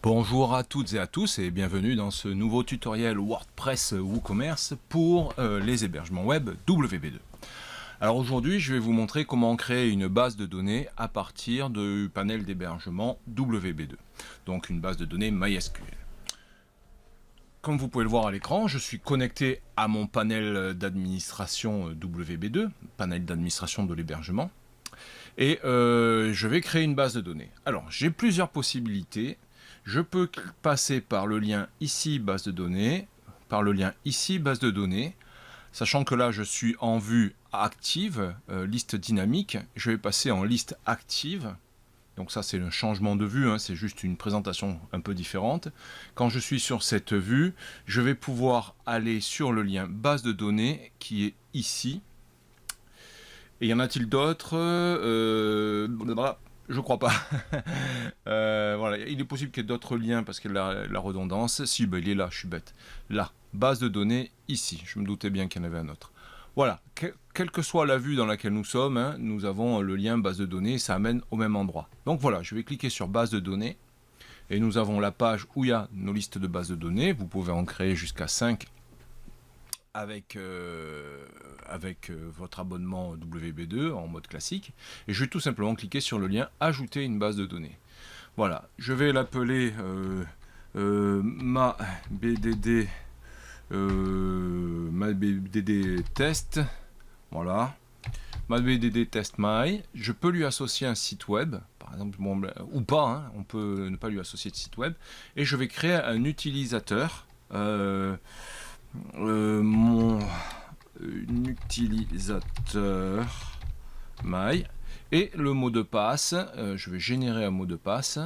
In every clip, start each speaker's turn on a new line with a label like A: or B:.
A: Bonjour à toutes et à tous et bienvenue dans ce nouveau tutoriel WordPress WooCommerce pour les hébergements web WP2. Alors aujourd'hui je vais vous montrer comment créer une base de données à partir du panel d'hébergement WP2, donc une base de données MySQL. Comme vous pouvez le voir à l'écran, je suis connecté à mon panel d'administration WP2, panel d'administration de l'hébergement, et je vais créer une base de données. Alors j'ai plusieurs possibilités. Je peux passer par le lien ici base de données, par le lien ici base de données, sachant que là je suis en vue active, liste dynamique, je vais passer en liste active. Donc ça c'est le changement de vue, hein, c'est juste une présentation un peu différente. Quand je suis sur cette vue, je vais pouvoir aller sur le lien base de données qui est ici. Et y en a-t-il d'autres? Je crois pas. Voilà, il est possible qu'il y ait d'autres liens parce qu'il y a la redondance. Si, ben, il est là, je suis bête. Là, base de données, ici. Je me doutais bien qu'il y en avait un autre. Voilà, quelle que soit la vue dans laquelle nous sommes, hein, nous avons le lien base de données, ça amène au même endroit. Donc voilà, je vais cliquer sur base de données. Et nous avons la page où il y a nos listes de bases de données. Vous pouvez en créer jusqu'à 5 avec votre abonnement WB2 en mode classique, et je vais tout simplement cliquer sur le lien ajouter une base de données. Voilà, je vais l'appeler ma BDD test. Voilà, ma BDD test my. Je peux lui associer un site web par exemple, bon, ou pas, hein, on peut ne pas lui associer de site web, et je vais créer un utilisateur mon utilisateur my, et le mot de passe, je vais générer un mot de passe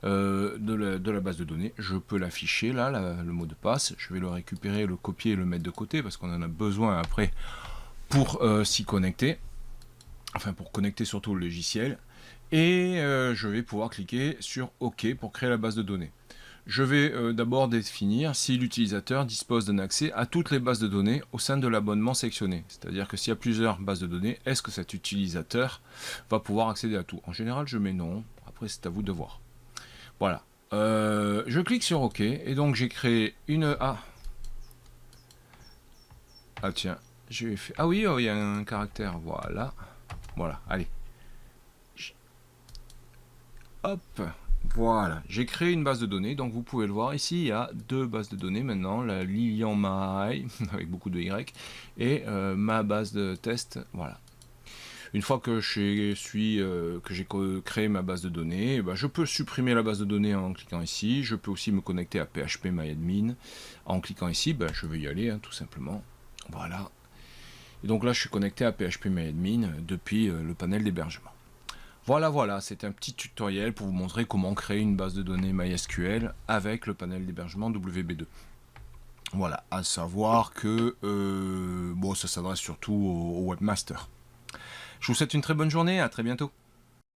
A: de la base de données. Je peux l'afficher là, le mot de passe. Je vais le récupérer, le copier et le mettre de côté parce qu'on en a besoin après pour s'y connecter, enfin pour connecter surtout le logiciel, et je vais pouvoir cliquer sur OK pour créer la base de données. Je vais d'abord définir si l'utilisateur dispose d'un accès à toutes les bases de données au sein de l'abonnement sectionné. C'est-à-dire que s'il y a plusieurs bases de données, est-ce que cet utilisateur va pouvoir accéder à tout? En général, je mets non. Après, c'est à vous de voir. Voilà. Je clique sur OK. Et donc, j'ai créé une... Ah tiens. J'ai fait... Ah oui, oh, il y a un caractère. Voilà. Voilà. Allez. Hop. Voilà, j'ai créé une base de données, donc vous pouvez le voir ici, il y a deux bases de données maintenant, la Lilian My, avec beaucoup de Y, et ma base de test, voilà. Une fois que j'ai créé ma base de données, je peux supprimer la base de données en cliquant ici, je peux aussi me connecter à PHPMyAdmin en cliquant ici, je vais y aller, hein, tout simplement, voilà. Et donc là, je suis connecté à PHPMyAdmin depuis le panel d'hébergement. Voilà, c'est un petit tutoriel pour vous montrer comment créer une base de données MySQL avec le panel d'hébergement WB2. Voilà, à savoir que bon, ça s'adresse surtout aux webmasters. Je vous souhaite une très bonne journée, à très bientôt.